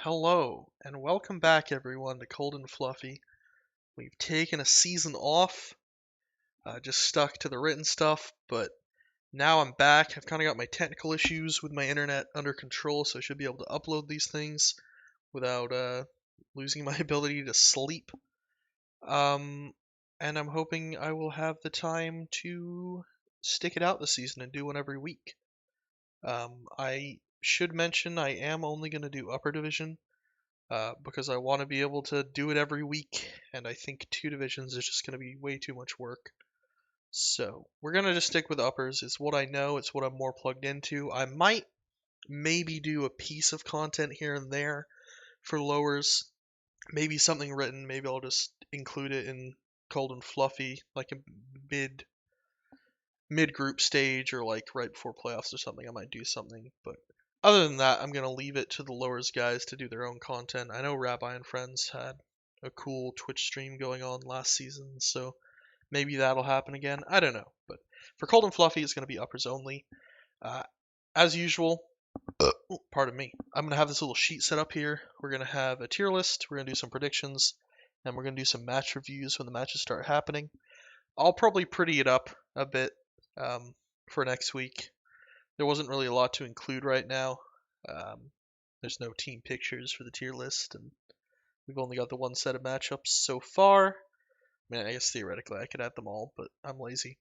Hello, and welcome back everyone to Cold and Fluffy. We've taken a season off, just stuck to the written stuff, but now I'm back. I've kind of got my technical issues with my internet under control, so I should be able to upload these things without losing my ability to sleep. Um, and I'm hoping I will have the time to stick it out this season and do one every week. I should mention I am only going to do upper division because I want to be able to do it every week, and I think two divisions is just going to be way too much work. So we're going to just stick with uppers. It's what I know, it's what I'm more plugged into. I might maybe do a piece of content here and there for lowers, maybe something written, maybe I'll just include it in Cold and Fluffy, like a mid group stage or like right before playoffs or something. I might do something, but other than that, I'm gonna leave it to the lowers guys to do their own content. I know Rabbi and Friends had a cool Twitch stream going on last season, so maybe that'll happen again. I don't know, but for Cold and Fluffy, it's gonna be uppers only. Uh, as usual, pardon me. I'm gonna have this little sheet set up here. We're gonna have a tier list. We're gonna do some predictions, and we're gonna do some match reviews when the matches start happening. I'll probably pretty it up a bit um, for next week. There wasn't really a lot to include right now. There's no team pictures for the tier list, and we've only got the one set of matchups so far. I mean, I guess theoretically I could add them all, but I'm lazy.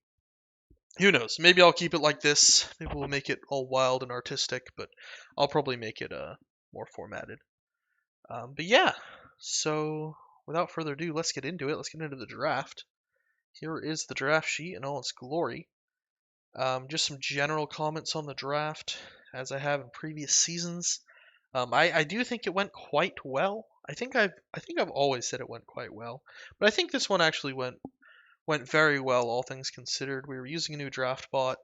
Who knows? Maybe I'll keep it like this. Maybe we'll make it all wild and artistic, but I'll probably make it more formatted. But yeah, so without further ado, let's get into it. Let's get into the draft. Here is the draft sheet in all its glory. Just some general comments on the draft, as I have in previous seasons. I do think it went quite well. I think I've always said it went quite well, but I think this one actually went very well, all things considered. We were using a new draft bot.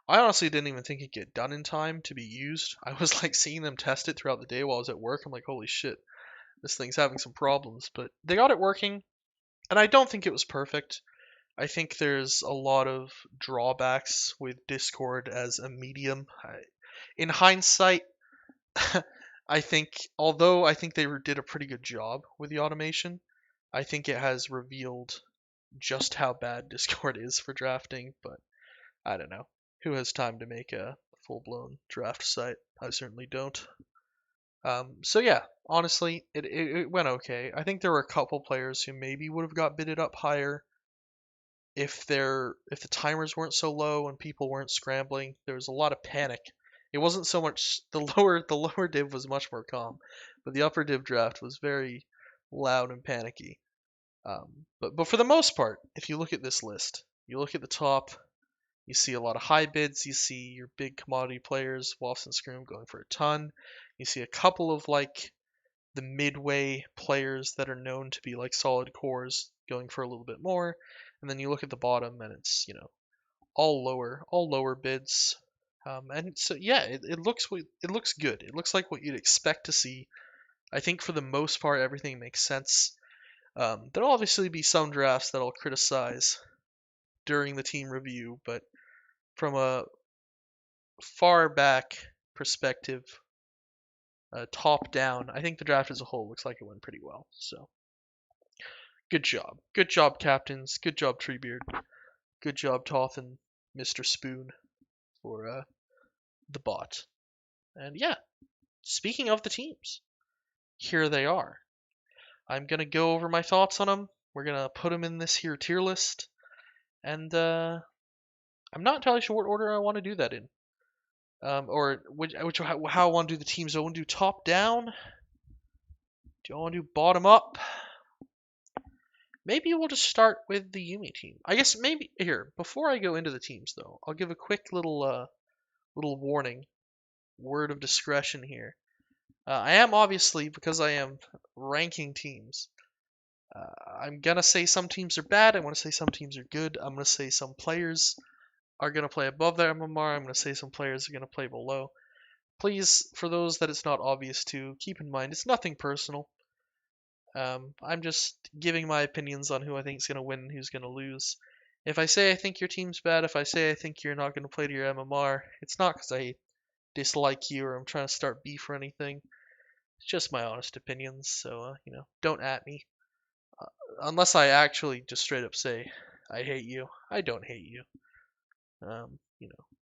I honestly didn't even think it'd get done in time to be used. I was like seeing them test it throughout the day while I was at work. I'm like, holy shit, this thing's having some problems, but they got it working, and I don't think it was perfect. I think there's a lot of drawbacks with Discord as a medium. In hindsight, I think, although I think they did a pretty good job with the automation, I think it has revealed just how bad Discord is for drafting, but I don't know. Who has time to make a full blown draft site? I certainly don't. So yeah, honestly, it went okay. I think there were a couple players who maybe would have got bidded up higher if the timers weren't so low and people weren't scrambling. There was a lot of panic. It wasn't so much the lower div was much more calm, but the upper div draft was very loud and panicky. But for the most part, if you look at this list, you look at the top, you see a lot of high bids. You see your big commodity players, Wolfs and Scream going for a ton. You see a couple of like the midway players that are known to be like solid cores going for a little bit more. And then you look at the bottom and it's, all lower bids. And so yeah, it looks good. It looks like what you'd expect to see. I think for the most part everything makes sense. There'll obviously be some drafts that I'll criticize during the team review, but from a far back perspective, top down, I think the draft as a whole looks like it went pretty well. So good job, captains. Good job, Treebeard. Good job, Toth and Mr. Spoon for the bot. And yeah, speaking of the teams, here they are. I'm gonna go over my thoughts on them. We're gonna put them in this here tier list, and I'm not entirely sure what order I want to do that in. Or how I want to do the teams. Do I want to do top down? Do I want to do bottom up? Maybe we'll just start with the Yumi team. I guess maybe here before I go into the teams though, I'll give a quick little warning, word of discretion here. I am obviously, because I am ranking teams. I'm gonna say some teams are bad. I want to say some teams are good. I'm gonna say some players are gonna play above their MMR. I'm gonna say some players are gonna play below. Please, for those that it's not obvious to, keep in mind it's nothing personal. I'm just giving my opinions on who I think is going to win and who's going to lose. If I say I think your team's bad, if I say I think you're not going to play to your MMR, it's not because I dislike you or I'm trying to start beef or anything. It's just my honest opinions, so don't at me. Unless I actually just straight up say I hate you. I don't hate you.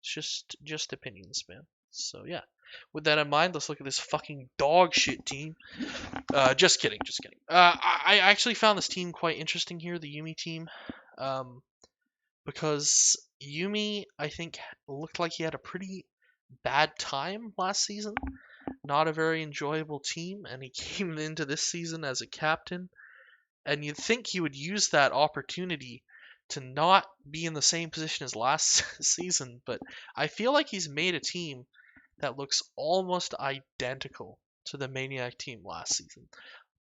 It's just opinions, man. So yeah. With that in mind, let's look at this fucking dog shit team. Just kidding, just kidding. I actually found this team quite interesting here, the Yumi team, because Yumi, I think, looked like he had a pretty bad time last season. Not a very enjoyable team, and he came into this season as a captain. And you'd think he would use that opportunity to not be in the same position as last season, but I feel like he's made a team that looks almost identical to the Maniac team last season.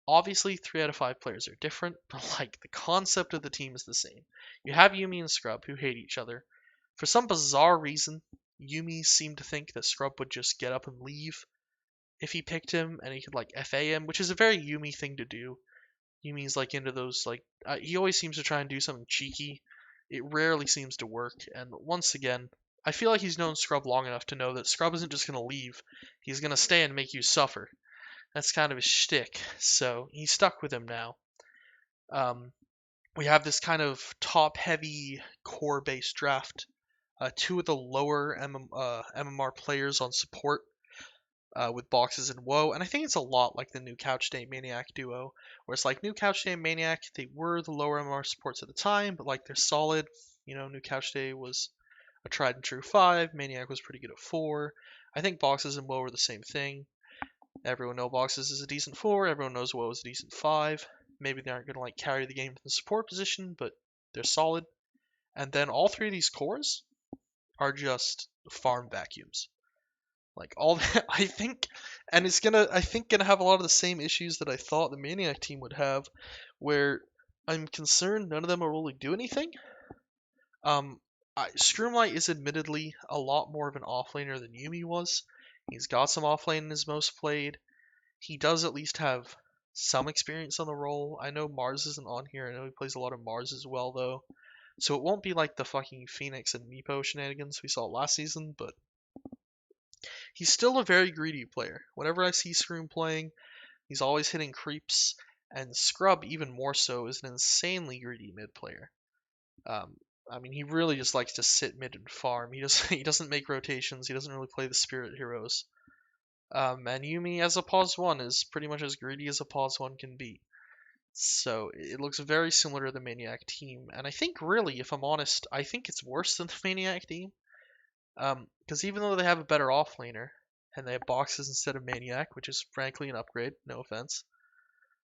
Obviously, 3 out of 5 players are different, but like the concept of the team is the same. You have Yumi and Scrub who hate each other. For some bizarre reason, Yumi seemed to think that Scrub would just get up and leave if he picked him, and he could like FA him, which is a very Yumi thing to do. Yumi's like into those like he always seems to try and do something cheeky. It rarely seems to work, and once again, I feel like he's known Scrub long enough to know that Scrub isn't just gonna leave; he's gonna stay and make you suffer. That's kind of his shtick, so he's stuck with him now. We have this kind of top-heavy core-based draft. 2 of the lower MMR players on support with boxes and woe, and I think it's a lot like the new Couch Day Maniac duo, where it's like new Couch Day and Maniac, they were the lower MMR supports at the time, but like they're solid. New Couch Day was a tried and true 5, Maniac was pretty good at 4. I think boxes and woe are the same thing. Everyone knows boxes is a decent 4, everyone knows woe is a decent 5. Maybe they aren't going to like carry the game from the support position, but they're solid. And then all 3 of these cores are just farm vacuums. Like all that, I think, and it's gonna have a lot of the same issues that I thought the Maniac team would have, where I'm concerned none of them will really do anything. Scroomlight is admittedly a lot more of an offlaner than Yumi was. He's got some offlane in his most played. He does at least have some experience on the role. I know Mars isn't on here. I know he plays a lot of Mars as well, though. So it won't be like the fucking Phoenix and Meepo shenanigans we saw last season, but he's still a very greedy player. Whenever I see Scroom playing, he's always hitting creeps, and Scrub, even more so, is an insanely greedy mid player. He really just likes to sit mid and farm. He doesn't make rotations. He doesn't really play the spirit heroes. And Yumi as a pause 1 is pretty much as greedy as a pause 1 can be. So it looks very similar to the Maniac team, and I think really, if I'm honest, I think it's worse than the Maniac team. Because even though they have a better offlaner, and they have boxes instead of Maniac, which is frankly an upgrade, no offense.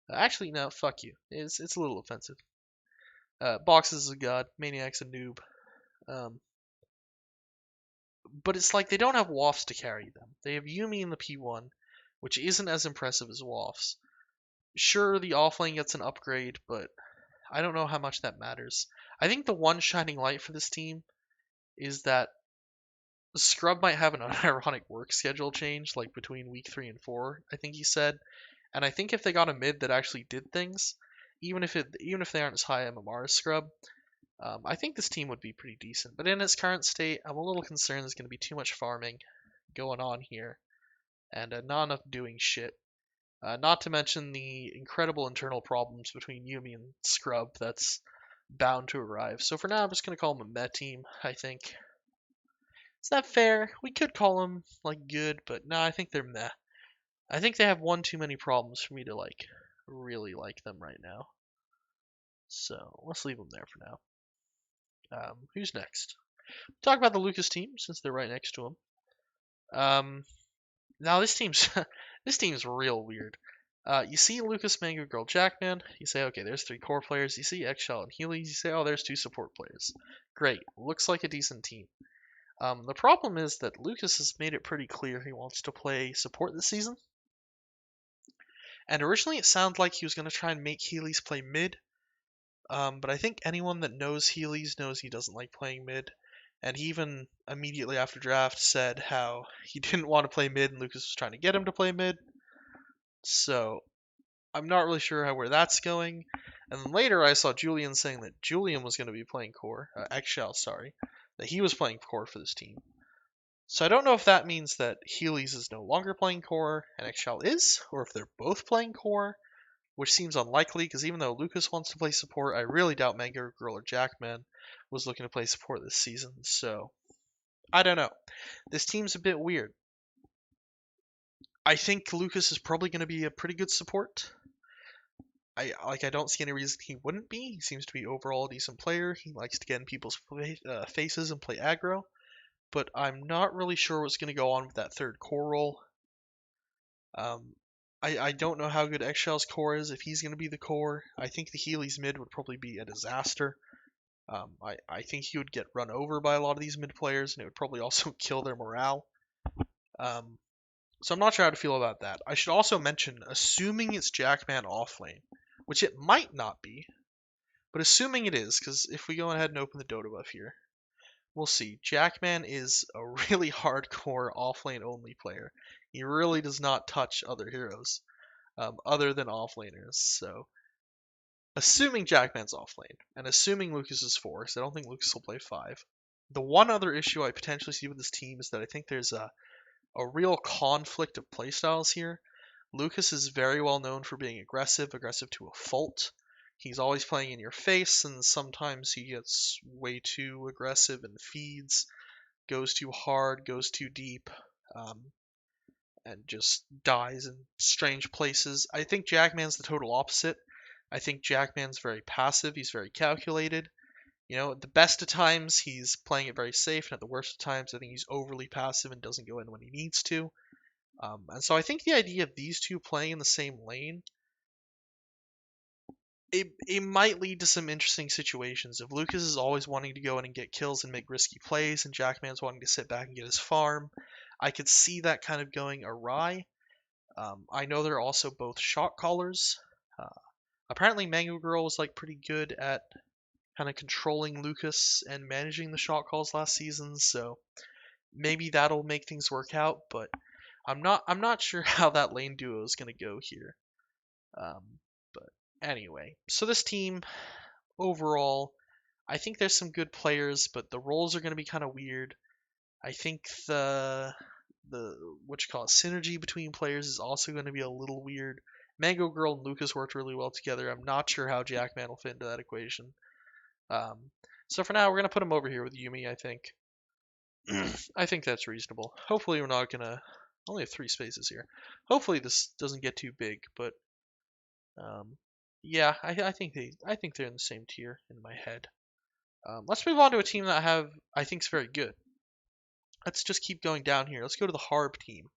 Actually, no, fuck you. It's a little offensive. Boxes is a god, Maniac's a noob. But it's like they don't have Wafts to carry them. They have Yumi in the P1, which isn't as impressive as Wafts. Sure, the offlane gets an upgrade, but I don't know how much that matters. I think the one shining light for this team is that Scrub might have an unironic work schedule change, like between week 3 and 4, I think he said. And I think if they got a mid that actually did things, even if they aren't as high MMR as Scrub, I think this team would be pretty decent. But in its current state, I'm a little concerned there's going to be too much farming going on here, and not enough doing shit. Not to mention the incredible internal problems between Yumi and Scrub that's bound to arrive. So for now, I'm just going to call them a meh team, I think. Is that fair? We could call them, like, good, but no, I think they're meh. I think they have one too many problems for me to, like, really like them right now. So, let's leave them there for now. Who's next? Talk about the Lucas team, since they're right next to him. Now this team's this team's real weird. You see Lucas, Mango Girl, Jackman, you say, okay, there's 3 core players. You see Eggshell and Healy, you say, oh, there's 2 support players. Great, looks like a decent team. The problem is that Lucas has made it pretty clear he wants to play support this season. And originally it sounded like he was going to try and make Healy's play mid. But I think anyone that knows Healy's knows he doesn't like playing mid. And he even immediately after draft said how he didn't want to play mid and Lucas was trying to get him to play mid. So I'm not really sure where that's going. And then later I saw Julian saying that Julian was going to be playing core, Eggshell, sorry, that he was playing core for this team. So I don't know if that means that Healy's is no longer playing core and XShell is, or if they're both playing core, which seems unlikely because even though Lucas wants to play support, I really doubt Mango Girl or Jackman was looking to play support this season. So I don't know. This team's a bit weird. I think Lucas is probably going to be a pretty good support. I don't see any reason he wouldn't be. He seems to be overall a decent player. He likes to get in people's faces and play aggro. But I'm not really sure what's going to go on with that third core role. I don't know how good XShell's core is if he's going to be the core. I think the Healy's mid would probably be a disaster. I think he would get run over by a lot of these mid players, and it would probably also kill their morale. Um, so I'm not sure how to feel about that. I should also mention, assuming it's Jackman off lane, which it might not be, but assuming it is, because if we go ahead and open the Dota buff here, we'll see. Jackman is a really hardcore off-lane only player. He really does not touch other heroes, other than off-laners. So, assuming Jackman's off-lane, and assuming Lucas is 4, because I don't think Lucas will play 5, the one other issue I potentially see with this team is that I think there's a real conflict of playstyles here. Lucas is very well known for being aggressive to a fault. He's always playing in your face, and sometimes he gets way too aggressive and feeds, goes too hard, goes too deep, um, and just dies in strange places. I think Jackman's the total opposite. I think Jackman's very passive, he's very calculated. At the best of times, he's playing it very safe, and at the worst of times, I think he's overly passive and doesn't go in when he needs to. And so I think the idea of these two playing in the same lane, it might lead to some interesting situations. If Lucas is always wanting to go in and get kills and make risky plays, and Jackman's wanting to sit back and get his farm, I could see that kind of going awry. I know they're also both shot callers. Uh, Apparently, Mango Girl was pretty good at kind of controlling Lucas and managing the shot calls last season, so maybe that'll make things work out. But I'm not sure how that lane duo is going to go here. But anyway, so this team overall, I think there's some good players, but the roles are going to be kind of weird. I think the what you call it, synergy between players is also going to be a little weird. Mango Girl and Lucas worked really well together. I'm not sure how Jackman will fit into that equation. Um, so for now, we're gonna put him over here with Yumi. I think. I think that's reasonable. Hopefully, we're not gonna only have 3 spaces here. Hopefully, this doesn't get too big, but um, yeah, I think they're in the same tier in my head. Let's move on to a team that I think is very good. Let's just keep going down here. Let's go to the Harb team.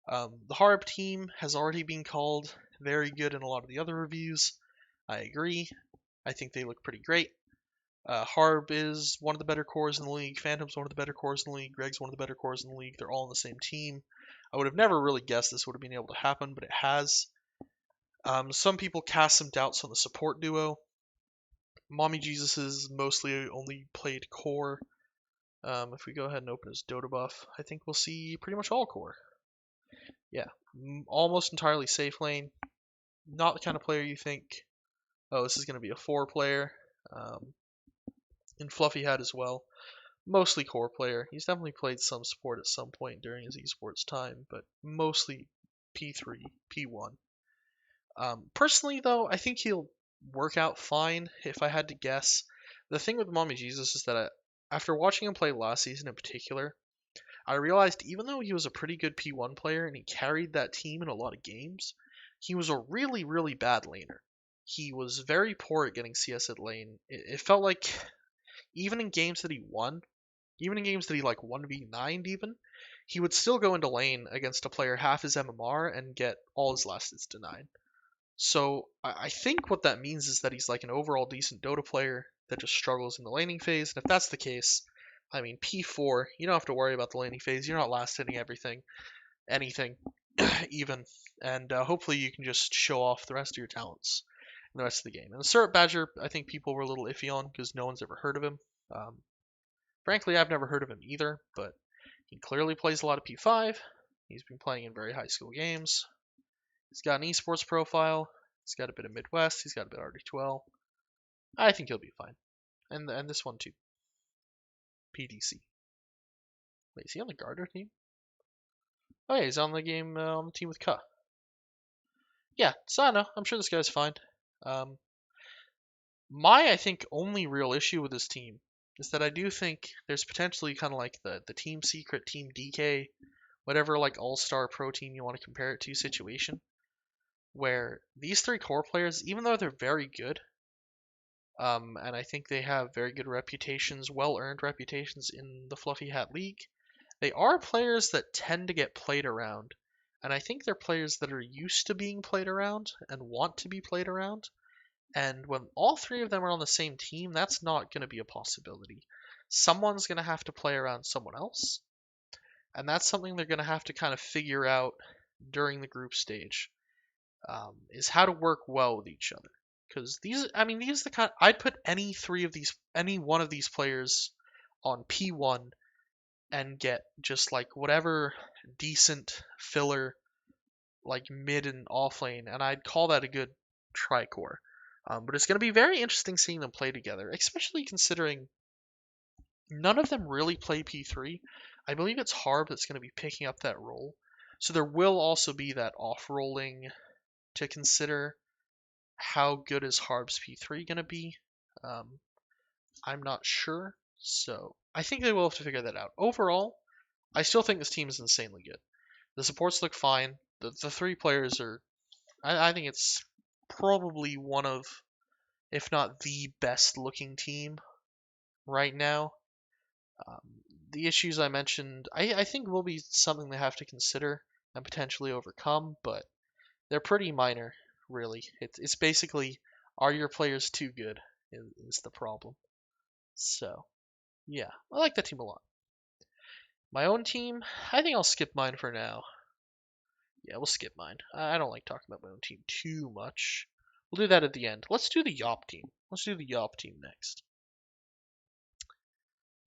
The Harb team has already been called very good in a lot of the other reviews. I agree. I think they look pretty great. Harb is one of the better cores in the league. Phantom's one of the better cores in the league. Greg's one of the better cores in the league. They're all on the same team. I would have never really guessed this would have been able to happen, but it has. Some people cast some doubts on the support duo. Mommy Jesus is mostly only played core. If we go ahead and open his Dota buff, I think we'll see pretty much all core. Yeah, almost entirely safe lane. Not the kind of player you think, oh, this is going to be a 4 player. And Fluffy had as well. Mostly core player. He's definitely played some support at some point during his esports time, but mostly P3, P1. Personally, though, I think he'll work out fine if I had to guess. The thing with Mommy Jesus is that after watching him play last season in particular, I realized even though he was a pretty good P1 player and he carried that team in a lot of games, he was a really, really bad laner. He was very poor at getting CS at lane. It felt like even in games that he won, even in games that he 1v9'd even, he would still go into lane against a player half his MMR and get all his last hits denied. So I think what that means is that he's an overall decent Dota player that just struggles in the laning phase. And if that's the case, I mean P4, you don't have to worry about the laning phase. You're not last hitting anything, even. And hopefully you can just show off the rest of your talents in the rest of the game. And the Syrup Badger, I think people were a little iffy on because no one's ever heard of him. Frankly, I've never heard of him either, but he clearly plays a lot of P5. He's been playing in very high school games. He's got an esports profile. He's got a bit of Midwest. He's got a bit of RD12. I think he'll be fine. And this one too. PDC. Wait, is he on the Garter team? Oh yeah, he's on the game on the team with Ka. Yeah, so I don't know. I'm sure this guy's fine. Um, I think, only real issue with this team is that I do think there's potentially kind of like the Team Secret, Team DK, whatever like all-star pro team you want to compare it to situation, where these three core players, even though they're very good, and I think they have very good reputations, well-earned reputations in the Fluffy Hat League, they are players that tend to get played around. And I think they're players that are used to being played around and want to be played around. And when all three of them are on the same team, that's not going to be a possibility. Someone's going to have to play around someone else. And that's something they're going to have to kind of figure out during the group stage, is how to work well with each other. Because these are the kind. I'd put any one of these players on P1 and get just like whatever decent filler, like mid and off lane, and I'd call that a good tricore. But it's going to be very interesting seeing them play together, especially considering none of them really play P3. I believe it's Harb that's going to be picking up that role. So there will also be that off-rolling to consider. How good is Harb's P3 going to be? Um, I'm not sure. So I think they will have to figure that out. Overall, I still think this team is insanely good. The supports look fine. The three players are. I think it's probably one of, if not the best looking team right now. Um, the issues I mentioned, I think will be something they have to consider and potentially overcome, but they're pretty minor, really. It's basically, are your players too good? Is the problem. So, yeah, I like that team a lot. My own team, I think I'll skip mine for now. Yeah, we'll skip mine. I don't like talking about my own team too much. We'll do that at the end. Let's do the Yop team. Let's do the Yop team next.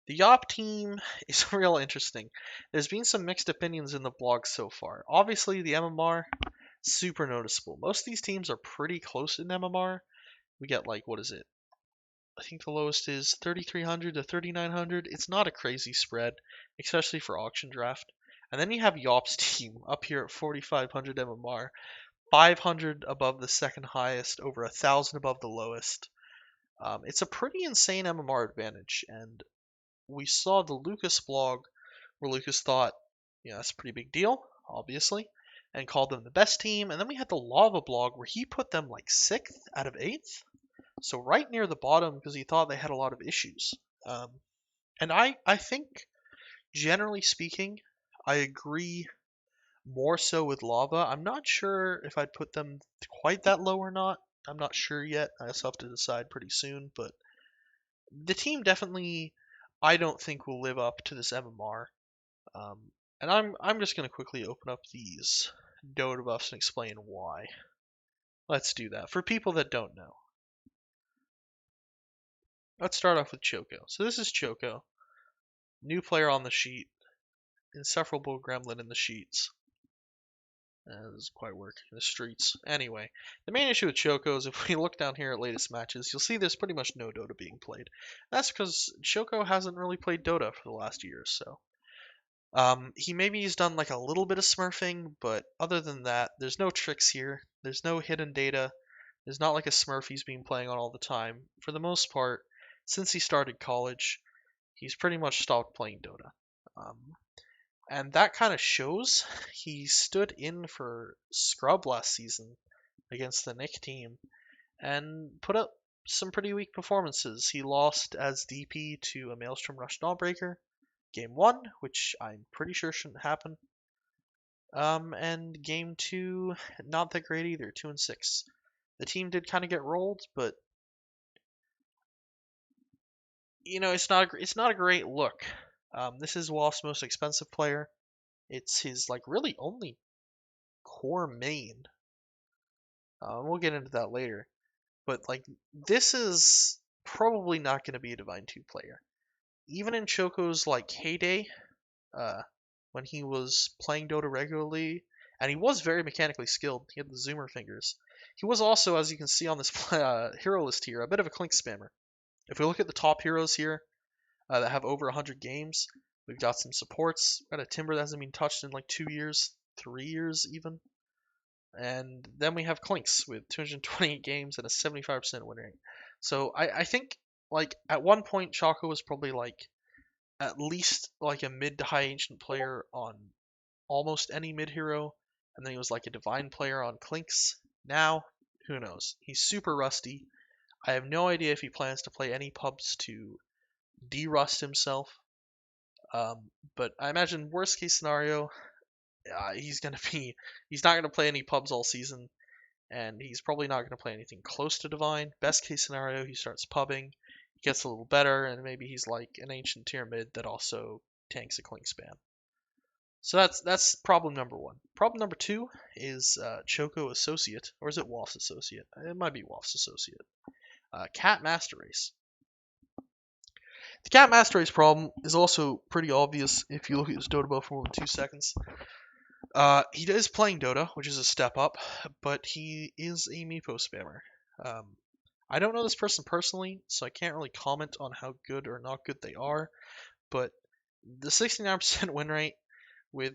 The Yop team is real interesting. There's been some mixed opinions in the blog so far. Obviously, the MMR, super noticeable. Most of these teams are pretty close in MMR. We get like, what is it? I think the lowest is 3,300 to 3,900. It's not a crazy spread, especially for auction draft. And then you have Yop's team up here at 4,500 MMR, 500 above the second highest, over 1,000 above the lowest. It's a pretty insane MMR advantage, and we saw the Lucas blog where Lucas thought, yeah, that's a pretty big deal, obviously, and called them the best team. And then we had the Lava blog where he put them like 6th out of 8th. So right near the bottom because he thought they had a lot of issues. And I think, generally speaking, I agree more so with Lava. I'm not sure if I'd put them quite that low or not. I'm not sure yet. I also have to decide pretty soon. But the team definitely, I don't think will live up to this MMR. And I'm just going to quickly open up these Dota buffs and explain why. Let's do that for people that don't know. Let's start off with Choco. So this is Choco, new player on the sheet, insufferable gremlin in the sheets. This doesn't quite work in the streets. Anyway, the main issue with Choco is if we look down here at latest matches, you'll see there's pretty much no Dota being played. That's because Choco hasn't really played Dota for the last year or so. He's done like a little bit of smurfing, but other than that, there's no tricks here. There's no hidden data. There's not like a smurf he's been playing on all the time. For the most part, since he started college, he's pretty much stopped playing Dota. And that kind of shows. He stood in for Scrub last season against the Nick team and put up some pretty weak performances. He lost as DP to a Maelstrom Rush Dawnbreaker, game 1, which I'm pretty sure shouldn't happen. And game 2, not that great either, 2-6. The team did kind of get rolled, but it's not a great look. This is Wolf's most expensive player. It's his like really only core main. We'll get into that later. But like this is probably not going to be a Divine 2 player. Even in Choco's like heyday, when he was playing Dota regularly, and he was very mechanically skilled. He had the zoomer fingers. He was also, as you can see on this hero list here, a bit of a clink spammer. If we look at the top heroes here that have over 100 games, We've got some supports. We've got a Timber that hasn't been touched in like 2 years, 3 years even. And then we have Clinks with 228 games and a 75% win rate. So I think like at one point Choco was probably like at least like a mid to high ancient player on almost any mid hero, and then he was like a divine player on Clinks. Now, who knows? He's super rusty. I have no idea if he plans to play any pubs to de-rust himself. But I imagine worst case scenario, he's not gonna play any pubs all season, and he's probably not gonna play anything close to divine. Best case scenario, he starts pubbing, gets a little better, and maybe he's like an ancient tier mid that also tanks a clink spam. So that's problem number one. Problem number two is Choco Associate, or is it Waff's Associate? It might be Waff's Associate. Cat Master Race. The Cat Master Race problem is also pretty obvious if you look at his Dota buff for more than 2 seconds. He is playing Dota, which is a step up, but he is a Meepo spammer. I don't know this person personally, so I can't really comment on how good or not good they are, but the 69% win rate with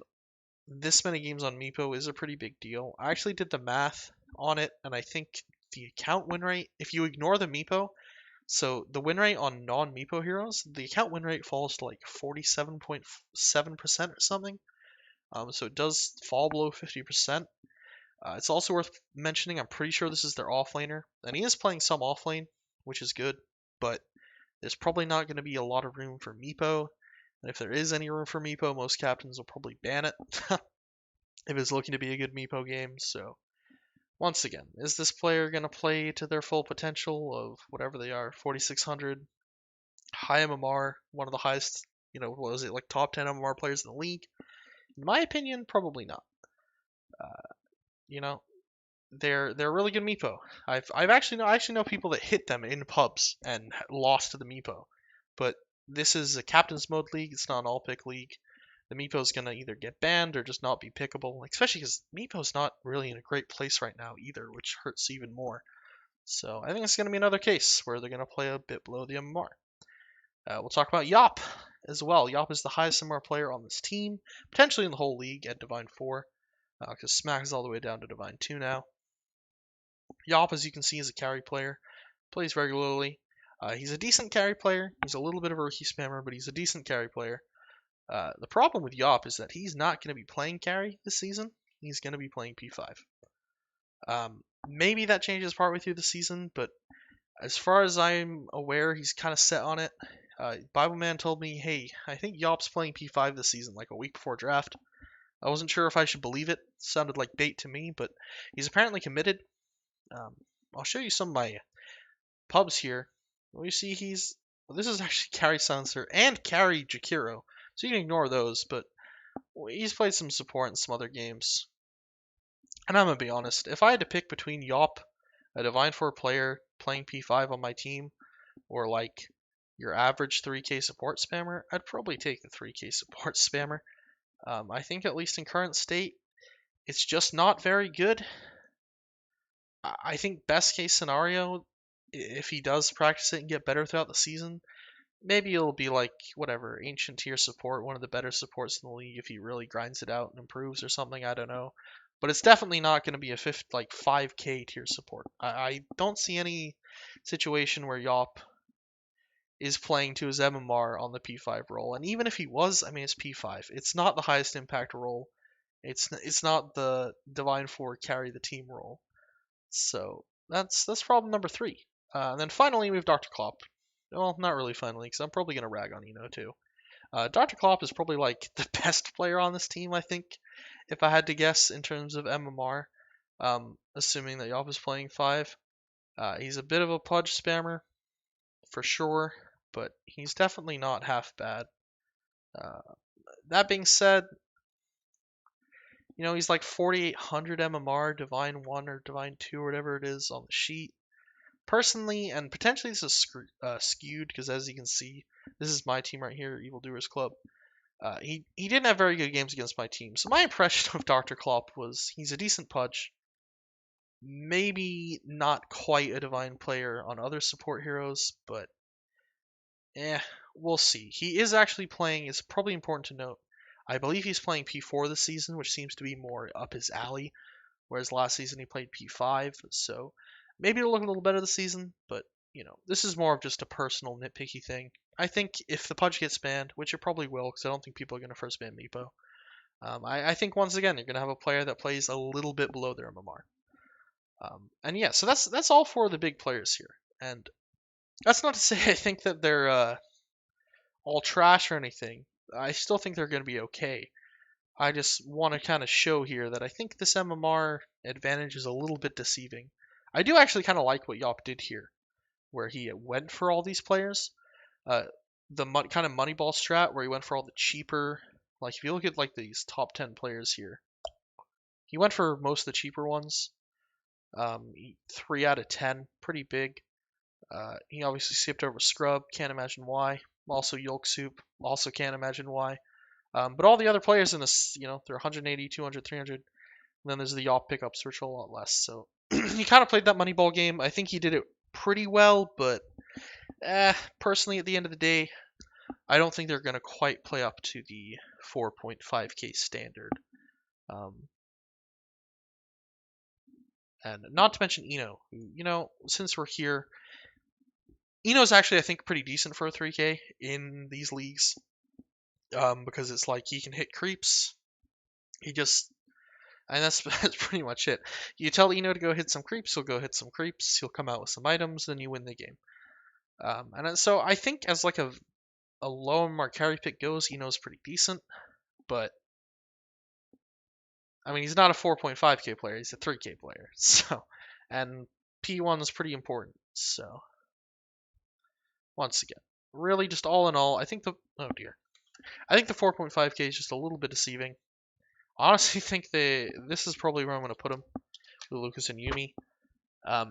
this many games on Meepo is a pretty big deal. I actually did the math on it, and I think the account win rate, if you ignore the Meepo, so the win rate on non-Meepo heroes, the account win rate falls to like 47.7% or something. So it does fall below 50%. It's also worth mentioning, I'm pretty sure this is their offlaner, and he is playing some offlane, which is good, but there's probably not going to be a lot of room for Meepo. And if there is any room for Meepo, most captains will probably ban it if it's looking to be a good Meepo game. So once again, is this player going to play to their full potential of whatever they are, 4,600, high MMR, one of the highest, what was it, like top 10 MMR players in the league? In my opinion, probably not. You know, they're a really good Meepo. I actually know people that hit them in pubs and lost to the Meepo, but this is a captain's mode league. It's not an all pick league. The Meepo's gonna either get banned or just not be pickable, especially because Meepo's not really in a great place right now either, which hurts even more. So I think it's gonna be another case where they're gonna play a bit below the MMR. We'll talk about Yop as well. Yop is the highest MMR player on this team, potentially in the whole league at Divine 4, because Smack is all the way down to Divine 2 now. Yop, as you can see, is a carry player, plays regularly. He's a decent carry player. He's a little bit of a rookie spammer, but he's a decent carry player. The problem with Yop is that he's not going to be playing carry this season. He's going to be playing P5. Maybe that changes partway through the season, but as far as I'm aware, he's kind of set on it. Bible Man told me, hey, I think Yop's playing P5 this season, like a week before draft. I wasn't sure if I should believe it. Sounded like bait to me, but he's apparently committed. I'll show you some of my pubs here. You see this is actually Carry Silencer and Carry Jakiro, so you can ignore those, but he's played some support in some other games. And I'm gonna be honest, if I had to pick between Yop, a Divine 4 player playing P5 on my team, or like your average 3k support spammer, I'd probably take the 3k support spammer. I think at least in current state, it's just not very good. I think best case scenario, if he does practice it and get better throughout the season, maybe it'll be like whatever ancient tier support, one of the better supports in the league if he really grinds it out and improves or something. I don't know, but it's definitely not going to be a 5k tier support. I don't see any situation where Yop is playing to his MMR on the P5 role, and even if he was, I mean it's P5. It's not the highest impact role. It's not the Divine 4 carry the team role. So that's problem number 3. And then finally we have Dr. Klopp. Well, not really finally, because I'm probably going to rag on Eno too. Dr. Klopp is probably like the best player on this team, I think, if I had to guess in terms of MMR, assuming that Yop is playing 5. He's a bit of a pudge spammer, for sure, but he's definitely not half bad. That being said, he's like 4,800 MMR, Divine 1 or Divine 2 or whatever it is on the sheet. Personally, and potentially this is skewed, because as you can see, this is my team right here, Evildoers Club. He didn't have very good games against my team, so my impression of Dr. Klopp was he's a decent pudge. Maybe not quite a divine player on other support heroes, but we'll see. He is actually playing, it's probably important to note, I believe he's playing P4 this season, which seems to be more up his alley, whereas last season he played P5, so maybe it'll look a little better this season, but, this is more of just a personal nitpicky thing. I think if the Pudge gets banned, which it probably will, because I don't think people are going to first ban Meepo, I think once again you're going to have a player that plays a little bit below their MMR. And yeah, so that's all for the big players here. And that's not to say I think that they're all trash or anything. I still think they're going to be okay. I just want to kind of show here that I think this MMR advantage is a little bit deceiving. I do actually kind of like what Yop did here, where he went for all these players. The kind of Moneyball strat where he went for all the cheaper, like if you look at like these top 10 players here, he went for most of the cheaper ones. 3 out of 10, pretty big. He obviously skipped over Scrub, can't imagine why. Also Yolk Soup, also can't imagine why. But all the other players in this, they're 180, 200, 300. And then there's the Yop pickups, which are a lot less. So he kind of played that Moneyball game. I think he did it pretty well, but personally, at the end of the day, I don't think they're going to quite play up to the 4.5k standard. And not to mention Eno, who, since we're here, Eno's actually, I think, pretty decent for a 3k in these leagues. Because it's like he can hit creeps. And that's pretty much it. You tell Eno to go hit some creeps, he'll go hit some creeps, he'll come out with some items, then you win the game. And so I think as like a low MMR carry pick goes, Eno's pretty decent, but I mean he's not a 4.5k player, he's a 3k player. So, and P1 is pretty important. So, once again, really just all in all, I think the 4.5k is just a little bit deceiving. Honestly, think this is probably where I'm going to put him, with Lucas and Yumi.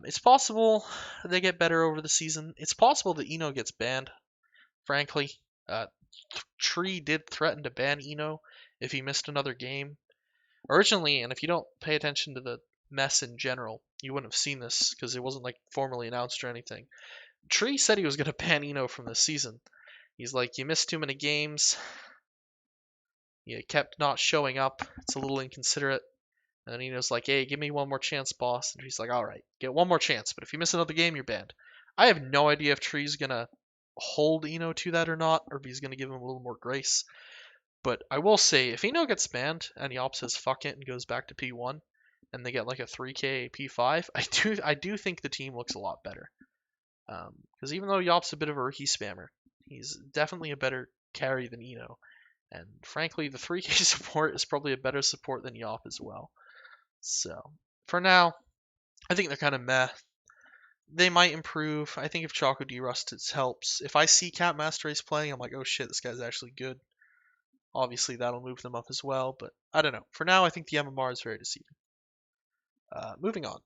It's possible they get better over the season. It's possible that Eno gets banned, frankly. Tree did threaten to ban Eno if he missed another game. Originally, and if you don't pay attention to the mess in general, you wouldn't have seen this because it wasn't like formally announced or anything. Tree said he was going to ban Eno from this season. He's like, you missed too many games. You kept not showing up. It's a little inconsiderate. And then Eno's like, hey, give me one more chance, boss. And he's like, all right, get one more chance. But if you miss another game, you're banned. I have no idea if Tree's going to hold Eno to that or not, or if he's going to give him a little more grace. But I will say, if Eno gets banned and Yop says fuck it and goes back to P1, and they get like a 3k P5, I do think the team looks a lot better. Because even though Yop's a bit of a rookie spammer, he's definitely a better carry than Eno. And frankly, the 3k support is probably a better support than Yop as well. So, for now, I think they're kind of meh. They might improve. I think if Choco D-Rust helps. If I see Cat Master Race playing, I'm like, oh shit, this guy's actually good. Obviously, that'll move them up as well, but I don't know. For now, I think the MMR is very deceiving. Moving on.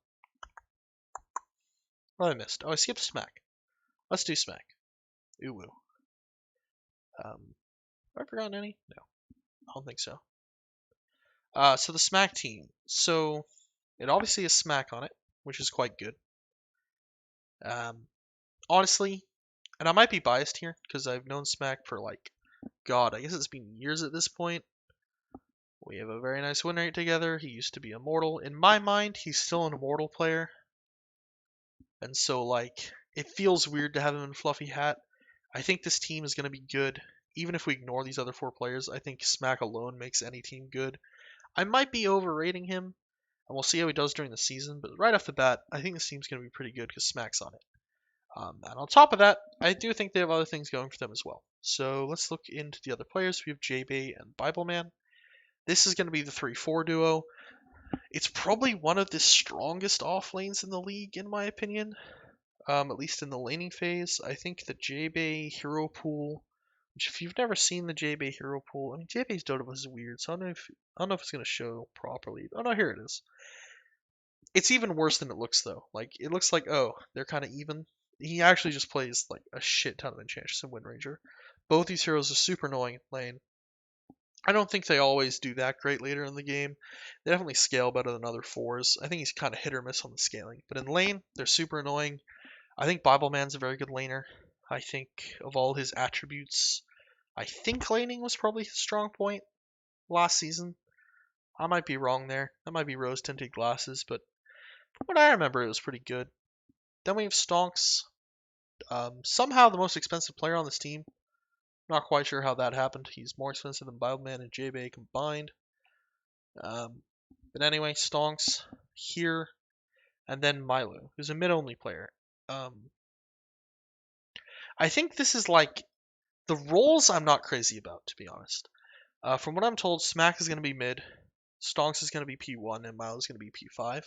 What I missed? Oh, I skipped Smack. Let's do Smack. Ooh woo. Have I forgotten any? No, I don't think so. So the Smack team. So it obviously has Smack on it, which is quite good. Honestly, and I might be biased here because I've known Smack for like, God, I guess it's been years at this point. We have a very nice win rate together. He used to be immortal. In my mind, he's still an immortal player. And so, like, it feels weird to have him in Fluffy Hat. I think this team is going to be good. Even if we ignore these other 4 players, I think Smack alone makes any team good. I might be overrating him, and we'll see how he does during the season. But right off the bat, I think this team's going to be pretty good because Smack's on it. And on top of that, I do think they have other things going for them as well. So let's look into the other players. We have J-Bay and Bibleman. This is going to be the 3-4 duo. It's probably one of the strongest off lanes in the league, in my opinion. At least in the laning phase. I think the J-Bay hero pool, which if you've never seen the J-Bay hero pool, I mean, J-Bay's Dota is weird, so I don't know if it's going to show properly. Oh no, here it is. It's even worse than it looks, though. Like, it looks like, oh, they're kind of even. He actually just plays like a shit ton of Enchantress and Wind Ranger. Both these heroes are super annoying in lane. I don't think they always do that great later in the game. They definitely scale better than other 4s. I think he's kind of hit or miss on the scaling. But in lane, they're super annoying. I think Bibleman's a very good laner. I think of all his attributes, I think laning was probably his strong point last season. I might be wrong there. That might be rose-tinted glasses, but from what I remember, it was pretty good. Then we have Stonks. Somehow the most expensive player on this team. Not quite sure how that happened. He's more expensive than Bildman and JBay combined. But anyway, Stonks here, and then Milo, who's a mid-only player. I think this is like the roles I'm not crazy about, to be honest. From what I'm told, Smack is going to be mid, Stonks is going to be P1, and Milo is going to be P5.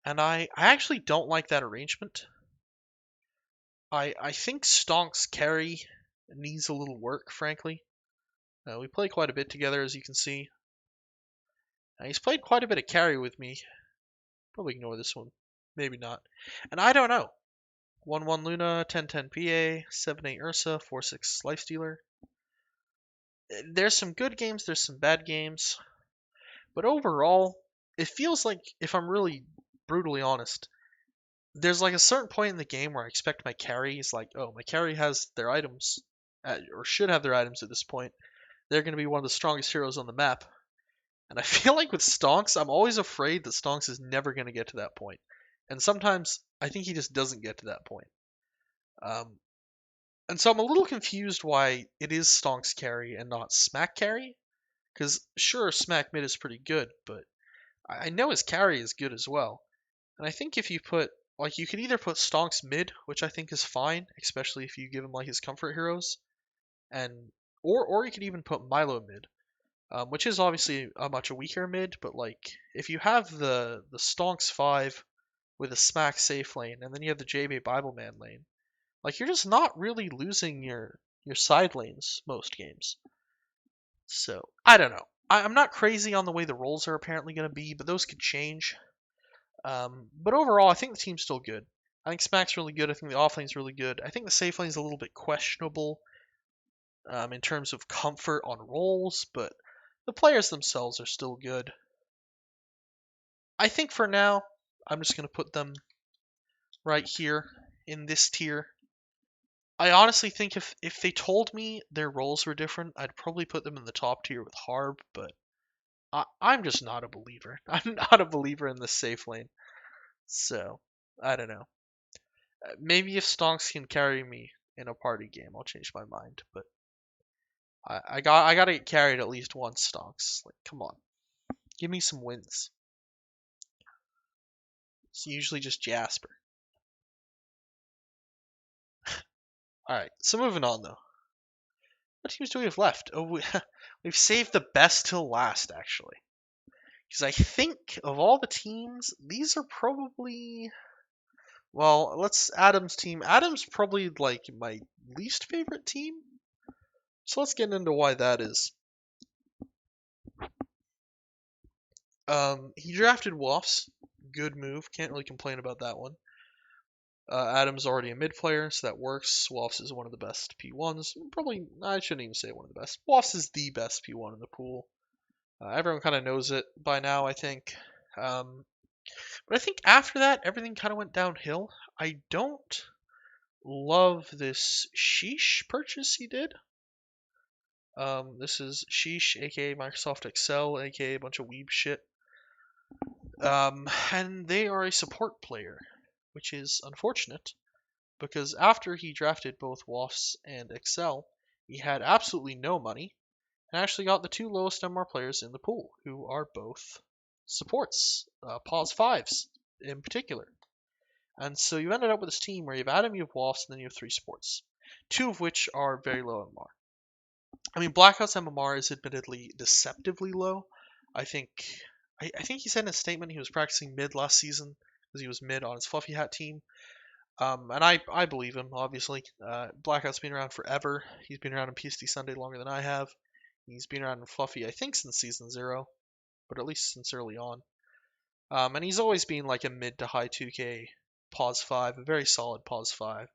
And I actually don't like that arrangement. I think Stonks carry needs a little work, frankly. We play quite a bit together, as you can see. He's played quite a bit of carry with me. Probably ignore this one. Maybe not. And I don't know. 1-1 Luna, 10-10 PA, 7-8 Ursa, 4-6 Lifestealer. There's some good games, there's some bad games. But overall, it feels like, if I'm really brutally honest, there's like a certain point in the game where I expect my carry is like, oh, my carry has their items, or should have their items at this point. They're going to be one of the strongest heroes on the map. And I feel like with Stonks, I'm always afraid that Stonks is never going to get to that point. And sometimes I think he just doesn't get to that point. And so I'm a little confused why it is Stonks carry and not Smack carry. Because sure, Smack mid is pretty good, but I know his carry is good as well. And I think if you put, like, you could either put Stonks mid, which I think is fine, especially if you give him like his comfort heroes, and or you could even put Milo mid, which is obviously a much weaker mid, but like if you have the Stonks 5 with a Smack safe lane, and then you have the JB Bibleman lane, like you're just not really losing your side lanes most games. So I don't know. I'm not crazy on the way the roles are apparently going to be, but those could change. But overall, I think the team's still good. I think Smack's really good. I think the offlane's really good. I think the safe lane's a little bit questionable in terms of comfort on roles, but the players themselves are still good. I think for now, I'm just going to put them right here in this tier. I honestly think if they told me their roles were different, I'd probably put them in the top tier with Harb, but I'm just not a believer. I'm not a believer in the safe lane. So, I don't know. Maybe if Stonks can carry me in a party game, I'll change my mind. But I gotta get carried at least once, Stonks. Like, come on, give me some wins. It's usually just Jasper. All right, so moving on though. What teams do we have left? Oh, we've saved the best till last, actually. Because I think of all the teams, these are probably, well, let's Adam's team. Adam's probably like my least favorite team. So let's get into why that is. He drafted Woffs. Good move. Can't really complain about that one. Adam's already a mid player, so that works. Woffs is one of the best P1s. Probably, I shouldn't even say one of the best. Woffs is the best P1 in the pool. Everyone kind of knows it by now, I think. But I think after that, everything kind of went downhill. I don't love this Sheesh purchase he did. This is Sheesh, aka Microsoft Excel, aka a bunch of weeb shit. And they are a support player, which is unfortunate because after he drafted both Woffs and Excel, he had absolutely no money and actually got the two lowest MR players in the pool, who are both supports, pause fives in particular. And so you ended up with this team where you have Adam, you have Woffs, and then you have three supports, two of which are very low MMR. I mean, Blackout's MMR is admittedly deceptively low. I think he said in a statement he was practicing mid last season because he was mid on his Fluffy Hat team. And I believe him, obviously. Blackout's been around forever. He's been around in PSD Sunday longer than I have. He's been around in Fluffy, I think, since Season 0, but at least since early on. And he's always been like a mid to high 2K pause 5, a very solid pause 5.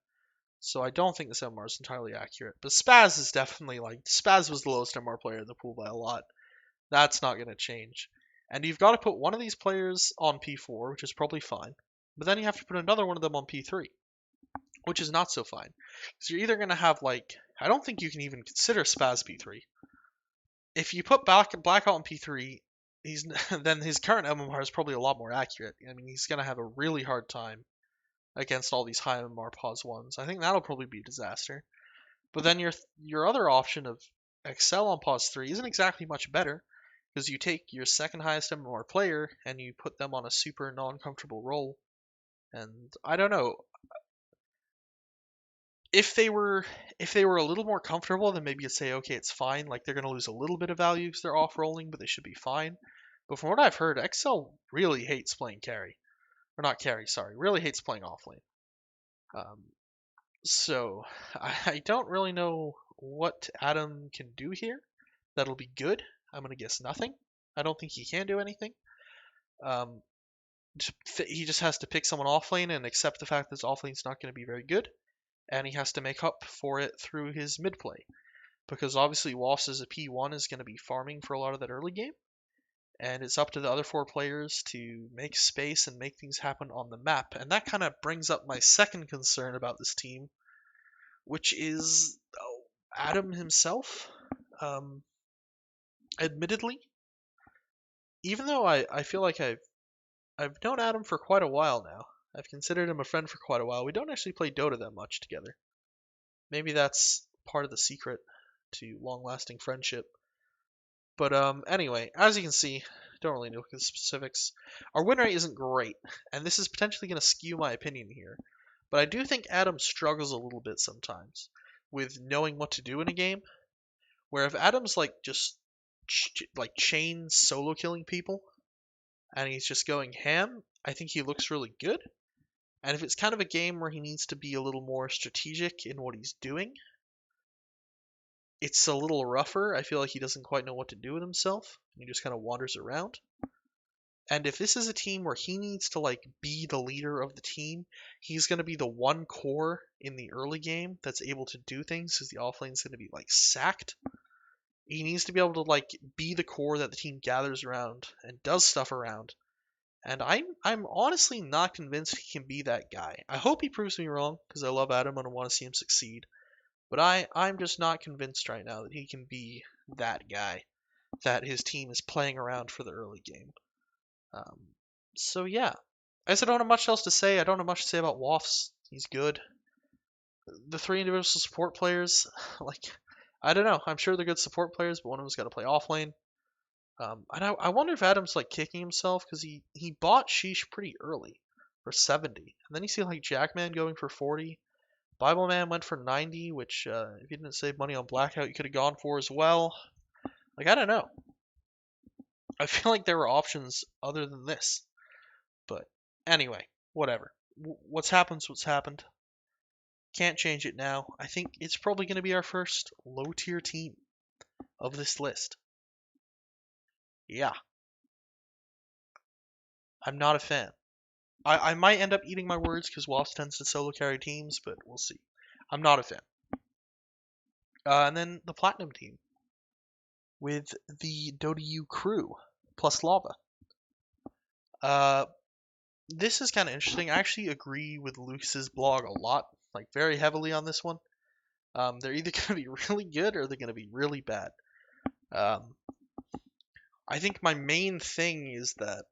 So I don't think this MR is entirely accurate. But Spaz is definitely like, Spaz was the lowest MR player in the pool by a lot. That's not going to change. And you've got to put one of these players on P4, which is probably fine. But then you have to put another one of them on P3. which is not so fine. So you're either going to have, like, I don't think you can even consider Spaz P3. If you put Blackout in P3, he's then his current MMR is probably a lot more accurate. I mean, he's going to have a really hard time against all these high MMR pause ones. I think that'll probably be a disaster. But then your other option of Excel on pause 3 isn't exactly much better, because you take your second highest MMR player and you put them on a super non-comfortable role. And I don't know, if they were a little more comfortable, then maybe you'd say, okay, it's fine. Like, they're going to lose a little bit of value because they're off rolling, but they should be fine. But from what I've heard, Excel really hates playing carry, or not carry, sorry, really hates playing off lane. So I don't really know what Adam can do here that'll be good. I'm gonna guess nothing. I don't think he can do anything. Um, he just has to pick someone off lane and accept the fact that his off lane's not going to be very good, and he has to make up for it through his mid play. Because obviously Woss as a P1 is going to be farming for a lot of that early game, and it's up to the other four players to make space and make things happen on the map. And that kind of brings up my second concern about this team, which is Adam himself. Admittedly, even though I feel like I've known Adam for quite a while now, I've considered him a friend for quite a while, we don't actually play Dota that much together. Maybe that's part of the secret to long-lasting friendship. But anyway, as you can see, don't really know the specifics. Our win rate isn't great, and this is potentially going to skew my opinion here. But I do think Adam struggles a little bit sometimes with knowing what to do in a game. Where if Adam's like just like chain solo killing people, and he's just going ham, I think he looks really good. And if it's kind of a game where he needs to be a little more strategic in what he's doing, it's a little rougher. I feel like he doesn't quite know what to do with himself, and he just kind of wanders around. And if this is a team where he needs to like be the leader of the team, he's going to be the one core in the early game that's able to do things because the offlane's going to be like sacked. He needs to be able to like be the core that the team gathers around and does stuff around. And I'm honestly not convinced he can be that guy. I hope he proves me wrong because I love Adam and I want to see him succeed. But I'm just not convinced right now that he can be that guy that his team is playing around for the early game. Um, so yeah, I guess I don't have much else to say. I don't have much to say about Woffs. He's good. The three individual support players, like, I don't know. I'm sure they're good support players, but one of them's got to play off lane. And I wonder if Adam's like kicking himself because he bought Sheesh pretty early for 70, and then you see like Jackman going for 40. Bible Man went for 90, which if you didn't save money on Blackout, you could have gone for as well. Like, I don't know. I feel like there were options other than this. But anyway, whatever. What's happened's what's happened. Can't change it now. I think it's probably going to be our first low tier team of this list. Yeah, I'm not a fan. I might end up eating my words because Wasp tends to solo carry teams, but we'll see. I'm not a fan. And then the Platinum team with the Dota U crew plus Lava. This is kind of interesting. I actually agree with Lucas's blog a lot, like very heavily on this one. They're either going to be really good or they're going to be really bad. I think my main thing is that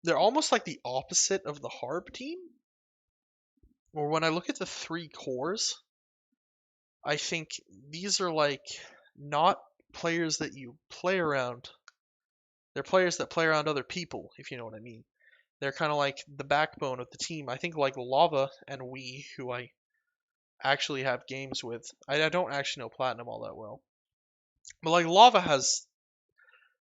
they're almost like the opposite of the Harb team. Or when I look at the three cores, I think these are like not players that you play around. They're players that play around other people, if you know what I mean. They're kind of like the backbone of the team. I think like Lava and we, who I actually have games with. I don't actually know Platinum all that well. But like Lava has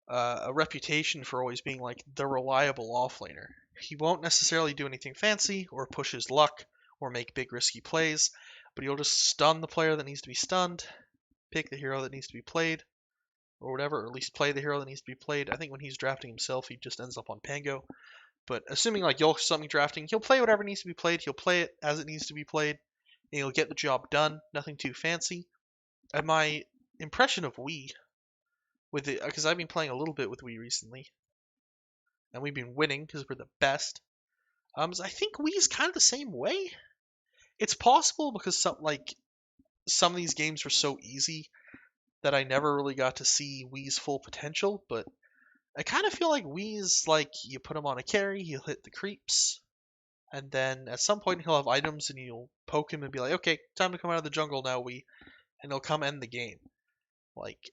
a reputation for always being like the reliable offlaner. He won't necessarily do anything fancy or push his luck or make big risky plays, but he'll just stun the player that needs to be stunned, pick the hero that needs to be played, or whatever, or at least play the hero that needs to be played. I think when he's drafting himself, he just ends up on Pango. But assuming like you'll something drafting, he'll play whatever needs to be played. He'll play it as it needs to be played, and he'll get the job done. Nothing too fancy. And my impression of Wii, with it, because I've been playing a little bit with Wii recently, and we've been winning because we're the best. I think Wii is kind of the same way. It's possible because some of these games were so easy that I never really got to see Wii's full potential, but I kind of feel like Wii's like you put him on a carry, he'll hit the creeps, and then at some point he'll have items and you'll poke him and be like, okay, time to come out of the jungle now, Wii, and he'll come end the game. Like,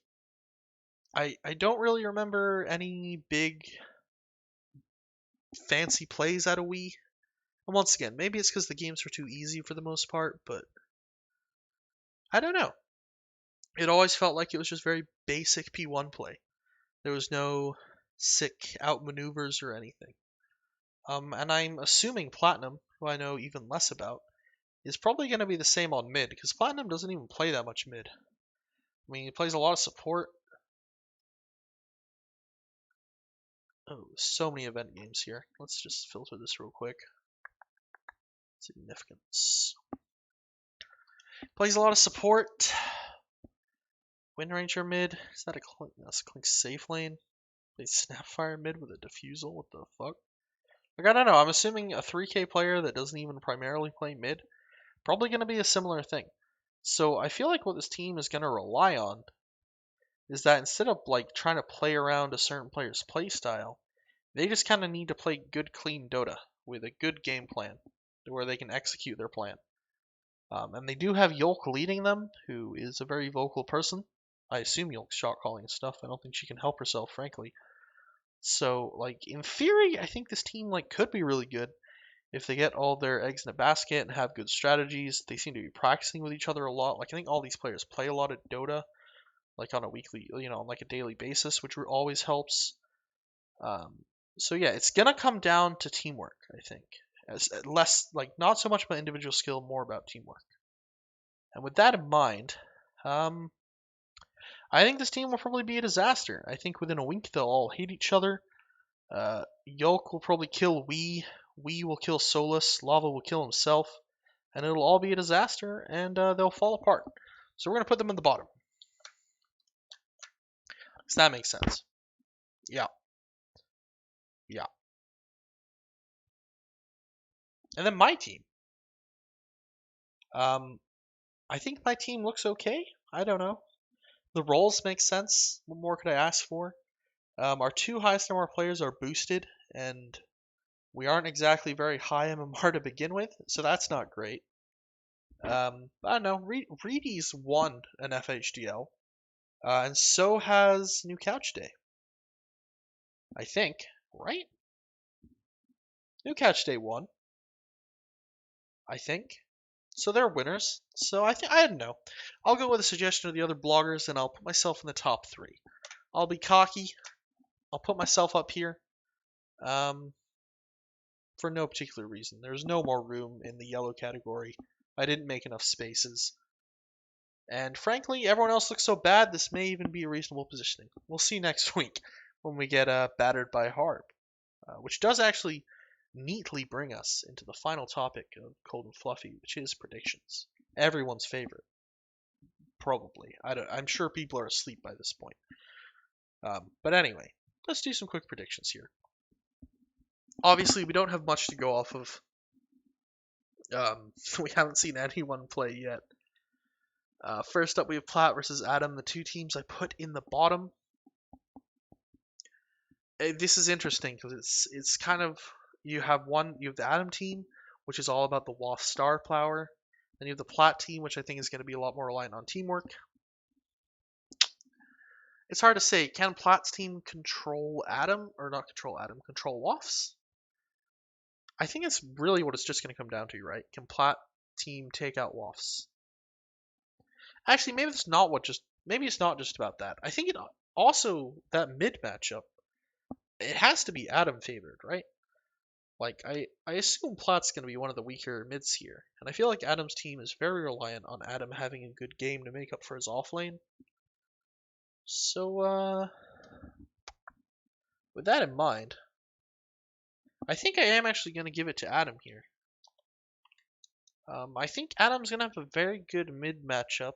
I don't really remember any big fancy plays out of Wii. And once again, maybe it's because the games were too easy for the most part, but I don't know. It always felt like it was just very basic P1 play. There was no sick outmaneuvers or anything. And I'm assuming Platinum, who I know even less about, is probably going to be the same on mid, because Platinum doesn't even play that much mid. I mean, he plays a lot of support. Oh, so many event games here. Let's just filter this real quick. Significance. Plays a lot of support. Wind Ranger mid. Is that a Clink? That's a Clink safe lane. Plays Snapfire mid with a Diffusal. What the fuck? Like, I don't know. I'm assuming a 3K player that doesn't even primarily play mid, probably going to be a similar thing. So I feel like what this team is going to rely on is that instead of like trying to play around a certain player's playstyle, they just kind of need to play good, clean Dota with a good game plan where they can execute their plan. And they do have Yolk leading them, who is a very vocal person. I assume Yolk's shot calling stuff. I don't think she can help herself, frankly. So, like, in theory, I think this team like could be really good if they get all their eggs in a basket and have good strategies. They seem to be practicing with each other a lot. Like, I think all these players play a lot of Dota, like on a weekly, on like a daily basis, which always helps. So yeah, it's gonna come down to teamwork, I think. As less like not so much about individual skill, more about teamwork. And with that in mind, I think this team will probably be a disaster. I think within a week they'll all hate each other. Yolk will probably kill Wii. Wii will kill Solus. Lava will kill himself, and it'll all be a disaster, and they'll fall apart. So we're gonna put them in the bottom. Does that make sense? Yeah, yeah. And then my team. I think my team looks okay. I don't know. The roles make sense. What more could I ask for? Our two highest MMR players are boosted, and we aren't exactly very high MMR to begin with, so that's not great. I don't know. Reedy's won an FHDL, and so has New Couch Day. I think, right? New Couch Day won. I think. So they're winners. So I don't know. I'll go with a suggestion of the other bloggers, and I'll put myself in the top 3. I'll be cocky. I'll put myself up here. For no particular reason. There's no more room in the yellow category. I didn't make enough spaces. And frankly, everyone else looks so bad, this may even be a reasonable positioning. We'll see next week when we get battered by Harp, which does actually neatly bring us into the final topic of Cold and Fluffy, which is predictions. Everyone's favorite, probably. I'm sure people are asleep by this point. But anyway, let's do some quick predictions here. Obviously, we don't have much to go off of. We haven't seen anyone play yet. First up, we have Platt versus Adam, the two teams I put in the bottom. This is interesting because it's kind of you have the Adam team, which is all about the WAF Star Plower. Then you have the Platt team, which I think is going to be a lot more reliant on teamwork. It's hard to say. Can Platt's team control Adam or not control Adam? Control WAFs? I think it's really what it's just going to come down to, right? Can Platt team take out WAFs? Actually, maybe it's not just about that. I think it also that mid matchup. It has to be Adam favored, right? Like I assume Platt's going to be one of the weaker mids here, and I feel like Adam's team is very reliant on Adam having a good game to make up for his off lane. So with that in mind, I think I am actually going to give it to Adam here. I think Adam's going to have a very good mid matchup.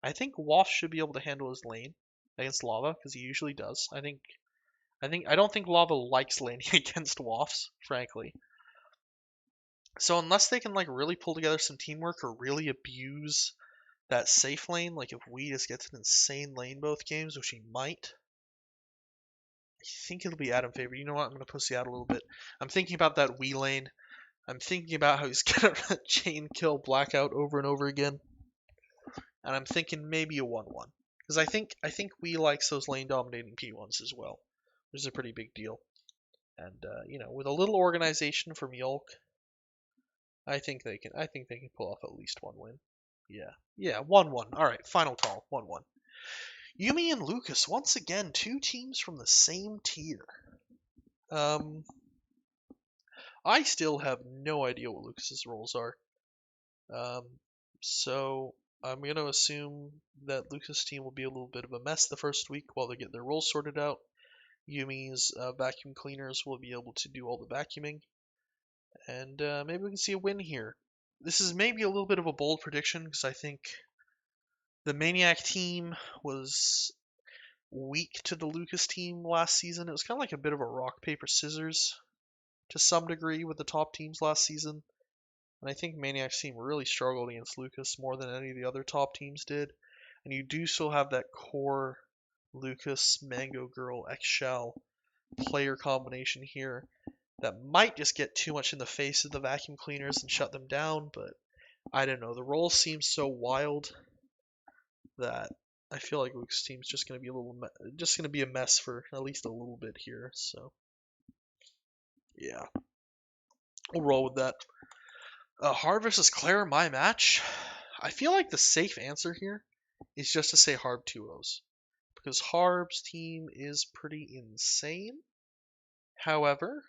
I think Waff should be able to handle his lane against Lava because he usually does. I don't think Lava likes laning against Waffs, frankly. So unless they can like really pull together some teamwork or really abuse that safe lane, like if we just gets an insane lane both games, which he might, I think it'll be Adam favor. You know what? I'm gonna pussy out a little bit. I'm thinking about that Wii lane. I'm thinking about how he's gonna chain kill Blackout over and over again, and I'm thinking maybe a 1-1 because I think Wii likes those lane dominating P1s as well, which is a pretty big deal. And with a little organization from Yolk, I think they can pull off at least one win. Yeah, 1-1. All right, final call, 1-1. Yumi and Lucas once again, two teams from the same tier. Um, I still have no idea what Lucas's roles are. Um, so I'm gonna assume that Lucas' team will be a little bit of a mess the first week while they get their roles sorted out. Yumi's vacuum cleaners will be able to do all the vacuuming, and maybe we can see a win here. This is maybe a little bit of a bold prediction because I think the Maniac team was weak to the Lucas team last season. It was kind of like a bit of a rock, paper, scissors to some degree with the top teams last season. And I think Maniac's team really struggled against Lucas more than any of the other top teams did. And you do still have that core Lucas, Mango Girl, X-Shell player combination here that might just get too much in the face of the vacuum cleaners and shut them down, but I don't know. The role seems so wild that I feel like Luke's team's just gonna be just gonna be a mess for at least a little bit here. So yeah, we'll roll with that. Harb versus Claire, my match. I feel like the safe answer here is just to say Harb 2-0s because Harb's team is pretty insane. However,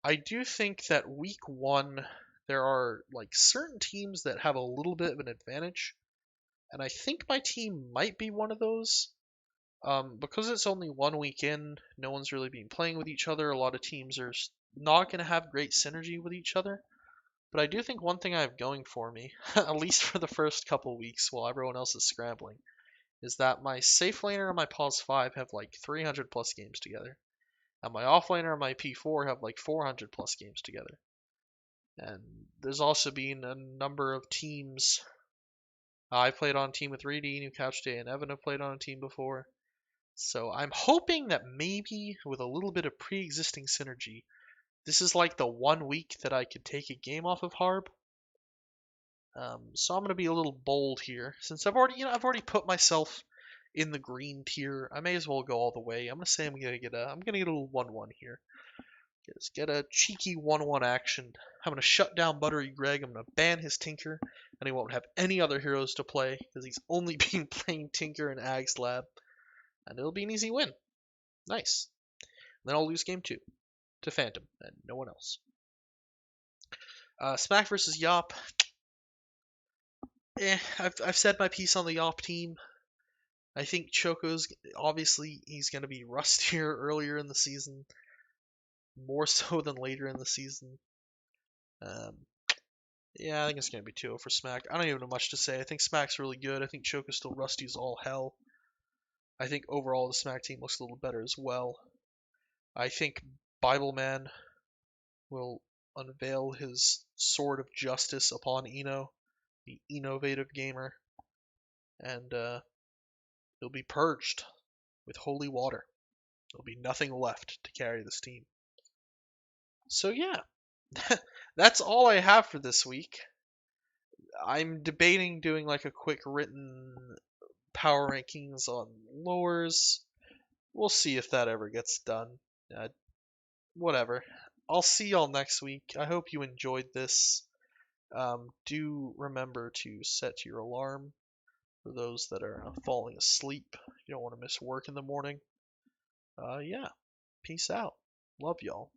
I do think that week one there are like certain teams that have a little bit of an advantage, and I think my team might be one of those. Because it's only 1 week in, no one's really been playing with each other. A lot of teams are not going to have great synergy with each other. But I do think one thing I have going for me, at least for the first couple weeks while everyone else is scrambling, is that my safe laner and my pause 5 have like 300 plus games together. And my off laner and my P4 have like 400 plus games together. And there's also been a number of teams. I played on a team with Reedy, New Couch Day, and Evan have played on a team before. So I'm hoping that maybe with a little bit of pre-existing synergy, this is like the 1 week that I could take a game off of Harb. So I'm gonna be a little bold here, since I've already put myself in the green tier. I may as well go all the way. I'm gonna say I'm gonna get a little 1-1 here. Just get a cheeky 1-1 action. I'm gonna shut down Buttery Greg. I'm gonna ban his Tinker, and he won't have any other heroes to play because he's only been playing Tinker and Ag's Lab, and it'll be an easy win. Nice. And then I'll lose game 2 to Phantom and no one else. Smack versus Yop. I've said my piece on the Yop team. I think Choco's obviously he's going to be rustier earlier in the season, more so than later in the season. Yeah, I think it's going to be 2-0 for Smack. I don't even know much to say. I think Smack's really good. I think Choco's still rusty as all hell. I think overall the Smack team looks a little better as well. I think Bible Man will unveil his sword of justice upon Eno, the innovative gamer, and he'll be purged with holy water. There'll be nothing left to carry this team. So yeah, that's all I have for this week. I'm debating doing like a quick written power rankings on lowers. We'll see if that ever gets done. Whatever. I'll see y'all next week. I hope you enjoyed this. Do remember to set your alarm for those that are falling asleep. You don't want to miss work in the morning. Yeah. Peace out. Love y'all.